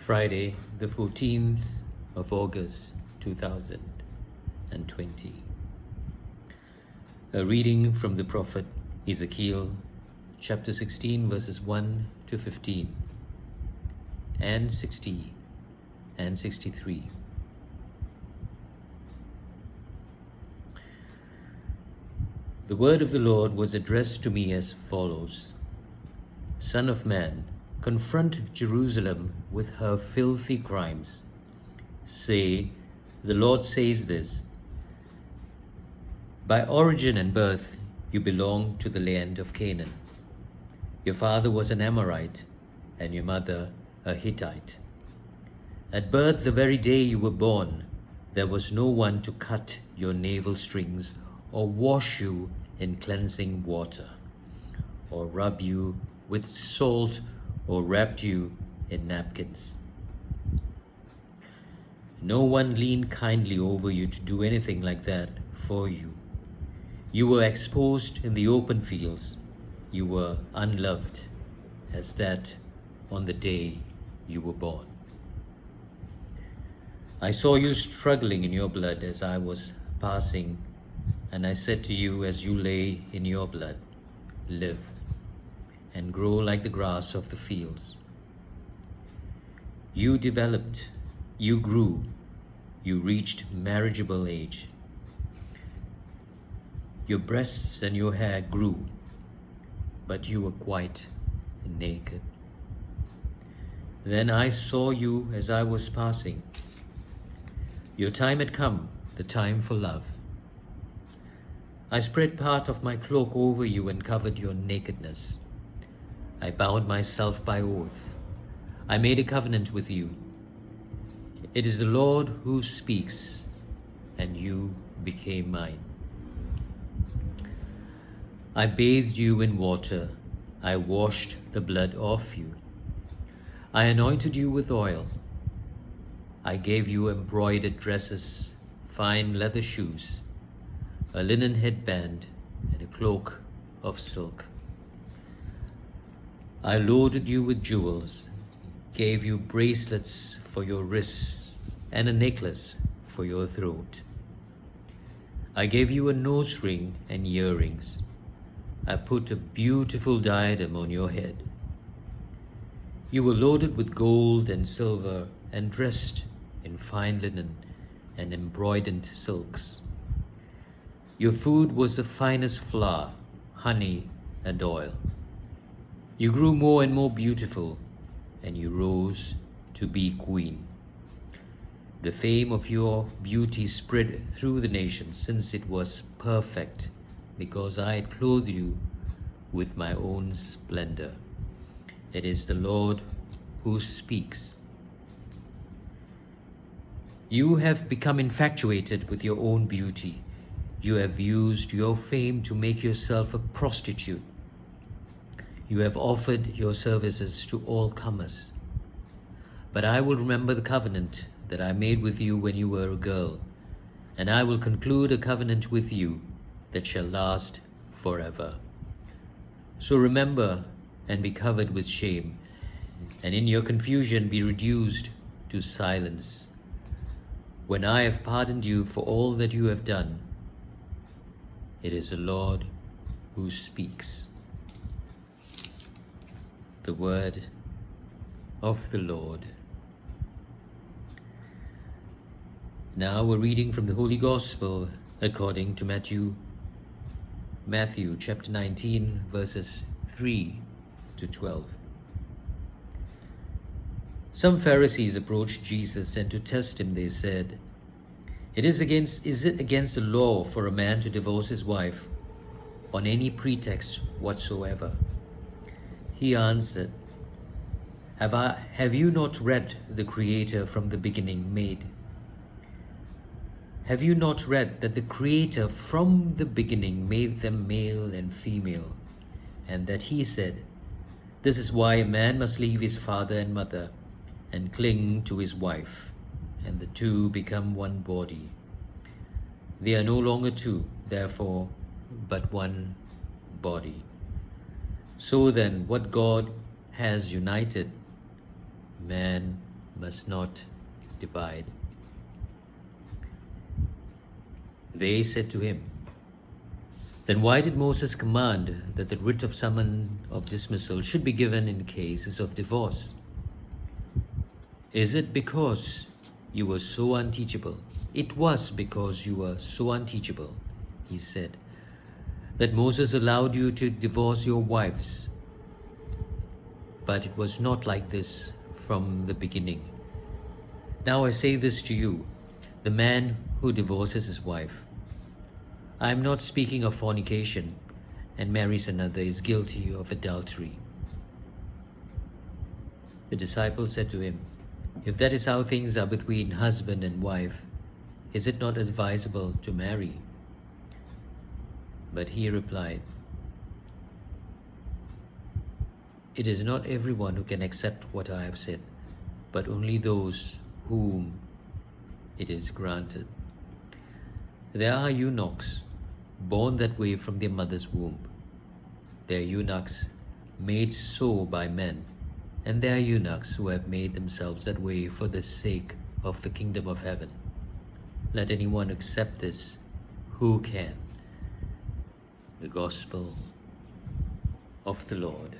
Friday, the 14th of August, 2020. A reading from the prophet Ezekiel, chapter 16, verses 1 to 15, and 60 and 63. The word of the Lord was addressed to me as follows: Son of man, confront Jerusalem with her filthy crimes. Say, the Lord says this: by origin and birth you belong to the land of Canaan. Your father was an Amorite, and your mother a Hittite. At birth, the very day you were born, there was no one to cut your navel strings or wash you in cleansing water, or rub you with salt, or wrapped you in napkins. No one leaned kindly over you to do anything like that for you. You were exposed in the open fields. You were unloved as that on the day you were born. I saw you struggling in your blood as I was passing, and I said to you as you lay in your blood, live and grow like the grass of the fields. You developed, you grew, you reached marriageable age. Your breasts and your hair grew, but you were quite naked. Then I saw you as I was passing. Your time had come, the time for love. I spread part of my cloak over you and covered your nakedness. I bound myself by oath. I made a covenant with you. It is the Lord who speaks, and you became mine. I bathed you in water. I washed the blood off you. I anointed you with oil. I gave you embroidered dresses, fine leather shoes, a linen headband, and a cloak of silk. I loaded you with jewels, gave you bracelets for your wrists and a necklace for your throat. I gave you a nose ring and earrings. I put a beautiful diadem on your head. You were loaded with gold and silver and dressed in fine linen and embroidered silks. Your food was the finest flour, honey, and oil. You grew more and more beautiful, and you rose to be queen. The fame of your beauty spread through the nations, since it was perfect, because I had clothed you with my own splendor. It is the Lord who speaks. You have become infatuated with your own beauty. You have used your fame to make yourself a prostitute. You have offered your services to all comers. But I will remember the covenant that I made with you when you were a girl, and I will conclude a covenant with you that shall last forever. So remember and be covered with shame, and in your confusion be reduced to silence. When I have pardoned you for all that you have done, it is the Lord who speaks. The word of the Lord. Now we're reading from the Holy Gospel according to Matthew chapter 19, verses 3 to 12. Some Pharisees approached Jesus, and to test him they said, Is it against the law for a man to divorce his wife on any pretext whatsoever? He answered, Have you not read the Creator from the beginning made? Have you not read that the Creator from the beginning made them male and female, and that he said, This is why a man must leave his father and mother and cling to his wife, and the two become one body. They are no longer two, therefore, but one body. So then, what God has united, man must not divide. They said to him, "Then why did Moses command that the writ of summons of dismissal should be given in cases of divorce? Is it because you were so unteachable?" It was because you were so unteachable, he said, that Moses allowed you to divorce your wives. But it was not like this from the beginning. Now I say this to you, the man who divorces his wife, I am not speaking of fornication, and marries another is guilty of adultery. The disciple said to him, "If that is how things are between husband and wife, is it not advisable to marry?" But he replied, "It is not everyone who can accept what I have said, but only those whom it is granted. There are eunuchs born that way from their mother's womb. There are eunuchs made so by men, and there are eunuchs who have made themselves that way for the sake of the kingdom of heaven. Let anyone accept this who can." The Gospel of the Lord.